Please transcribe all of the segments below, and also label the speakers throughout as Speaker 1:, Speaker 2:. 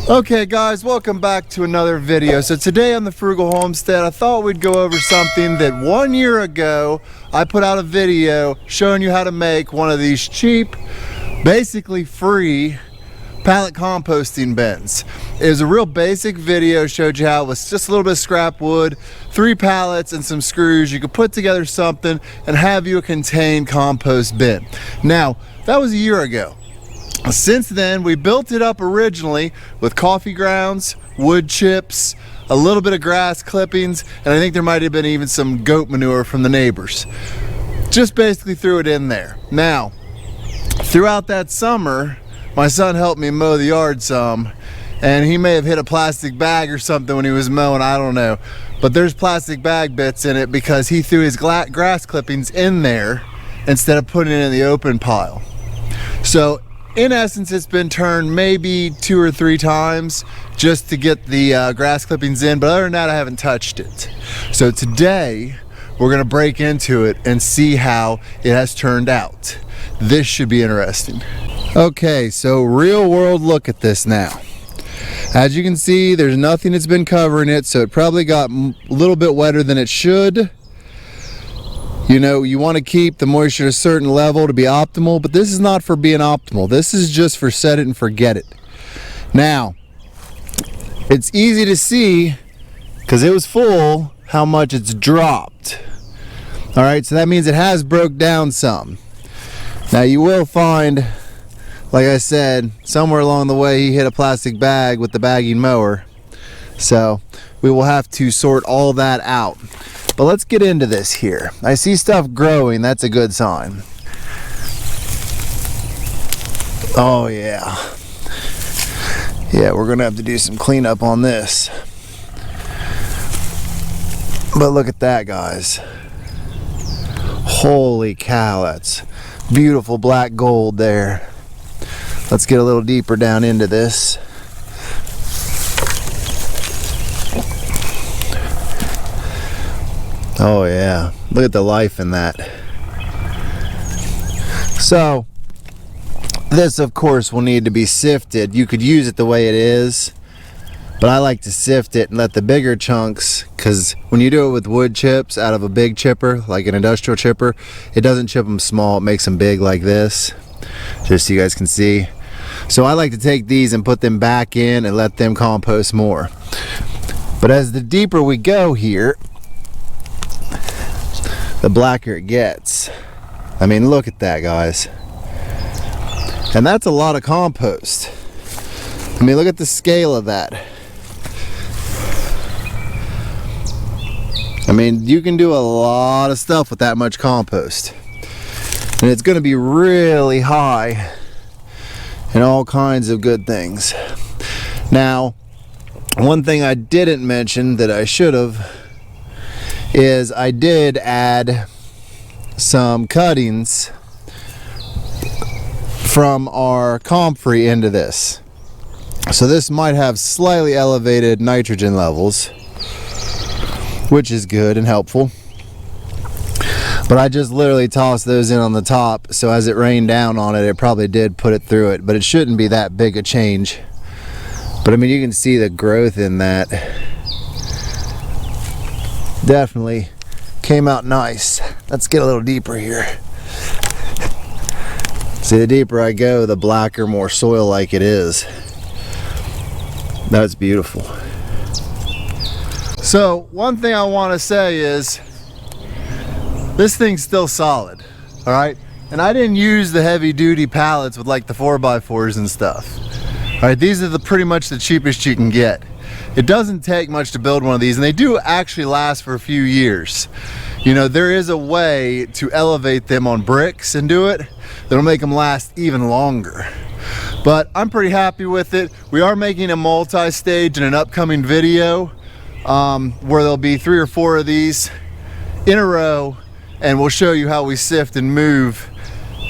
Speaker 1: Okay guys, welcome back to another video. So today on the Frugal Homestead, I thought we'd go over something that 1 year ago I put out a video showing you how to make one of these cheap, basically free pallet composting bins. It was a real basic video, showed you how it was just a little bit of scrap wood, 3 pallets and some screws. You could put together something and have you a contained compost bin. Now, that was a year ago. Since then, we built it up originally with coffee grounds, wood chips, a little bit of grass clippings, and I think there might have been even some goat manure from the neighbors. Just basically threw it in there. Now, throughout that summer, my son helped me mow the yard some, and he may have hit a plastic bag or something when he was mowing, I don't know. But there's plastic bag bits in it because he threw his grass clippings in there instead of putting it in the open pile. So, in essence, it's been turned maybe 2 or 3 times just to get the grass clippings in, but other than that, I haven't touched it. So today, we're gonna break into it and see how it has turned out. This should be interesting. Okay, so real world look at this now. As you can see, there's nothing that's been covering it, so it probably got a little bit wetter than it should. You know, you want to keep the moisture at a certain level to be optimal, but this is not for being optimal. This is just for set it and forget it. Now, it's easy to see, because it was full, how much it's dropped. All right, so that means it has broke down some. Now you will find, like I said, somewhere along the way he hit a plastic bag with the bagging mower. So we will have to sort all that out. But let's get into this here. I see stuff growing, that's a good sign. Oh yeah. Yeah, we're gonna have to do some cleanup on this. But look at that, guys. Holy cow, that's beautiful black gold there. Let's get a little deeper down into this. Oh yeah, look at the life in that. So, this of course will need to be sifted. You could use it the way it is, but I like to sift it and let the bigger chunks, because when you do it with wood chips out of a big chipper, like an industrial chipper, it doesn't chip them small, it makes them big like this, just so you guys can see. So I like to take these and put them back in and let them compost more. But as the deeper we go here, the blacker it gets. I mean, look at that, guys. And that's a lot of compost. I mean, look at the scale of that. I mean, you can do a lot of stuff with that much compost. And it's going to be really high in all kinds of good things. Now, one thing I didn't mention that I should have is I did add some cuttings from our comfrey into this. So this might have slightly elevated nitrogen levels, which is good and helpful. But I just literally tossed those in on the top, so as it rained down on it, it probably did put it through it, but it shouldn't be that big a change. But I mean, you can see the growth in that. Definitely came out nice. Let's get a little deeper here. See, the deeper I go, the blacker, more soil-like it is. That's beautiful. So, one thing I want to say is, this thing's still solid, all right? And I didn't use the heavy-duty pallets with like the 4x4s and stuff. All right, these are pretty much the cheapest you can get. It doesn't take much to build one of these, and they do actually last for a few years. You know, there is a way to elevate them on bricks and do it that'll make them last even longer. But I'm pretty happy with it. We are making a multi-stage in an upcoming video where there'll be 3 or 4 of these in a row, and we'll show you how we sift and move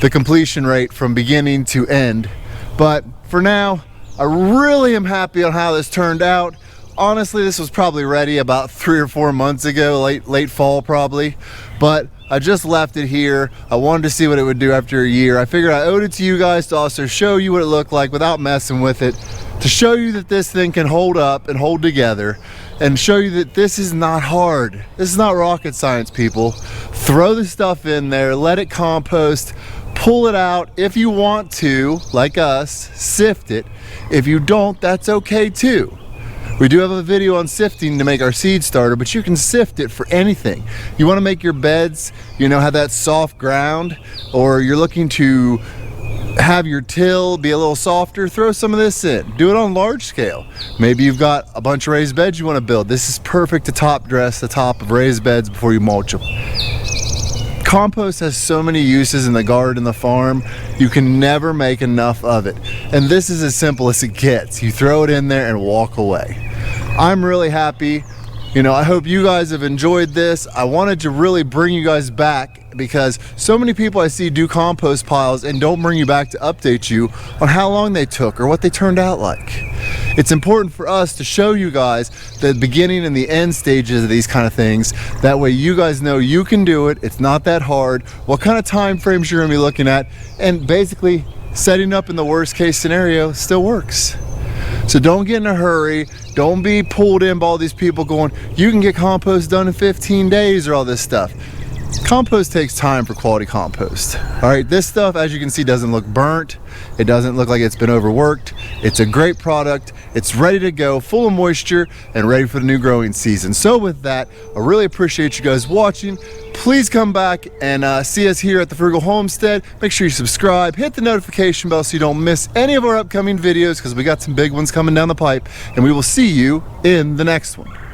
Speaker 1: the completion rate from beginning to end. But for now, I really am happy on how this turned out. honestly, this was probably ready about 3 or 4 months ago, late fall probably, but I just left it here. I wanted to see what it would do after a year. I figured I owed it to you guys to also show you what it looked like without messing with it, to show you that this thing can hold up and hold together, and show you that this is not hard. This is not rocket science, people. Throw the stuff in there, let it compost, pull it out if you want to, like us, sift it. If you don't, that's okay too. We do have a video on sifting to make our seed starter, but you can sift it for anything. You want to make your beds, you know, have that soft ground, or you're looking to have your till be a little softer, throw some of this in. Do it on large scale. Maybe you've got a bunch of raised beds you want to build. This is perfect to top dress the top of raised beds before you mulch them. Compost has so many uses in the garden, the farm, you can never make enough of it. And this is as simple as it gets. You throw it in there and walk away. I'm really happy. You know, I hope you guys have enjoyed this. I wanted to really bring you guys back because so many people I see do compost piles and don't bring you back to update you on how long they took or what they turned out like. It's important for us to show you guys the beginning and the end stages of these kind of things. That way you guys know you can do it. It's not that hard. What kind of time frames you're gonna be looking at, and basically setting up in the worst case scenario still works. So don't get in a hurry. Don't be pulled in by all these people going, you can get compost done in 15 days or all this stuff. Compost takes time for quality compost. All right, this stuff, as you can see, doesn't look burnt. It doesn't look like it's been overworked. It's a great product. It's ready to go, full of moisture and ready for the new growing season. So with that, I really appreciate you guys watching. Please come back and see us here at the Frugal Homestead. Make sure you subscribe, hit the notification bell so you don't miss any of our upcoming videos, because we got some big ones coming down the pipe, and we will see you in the next one.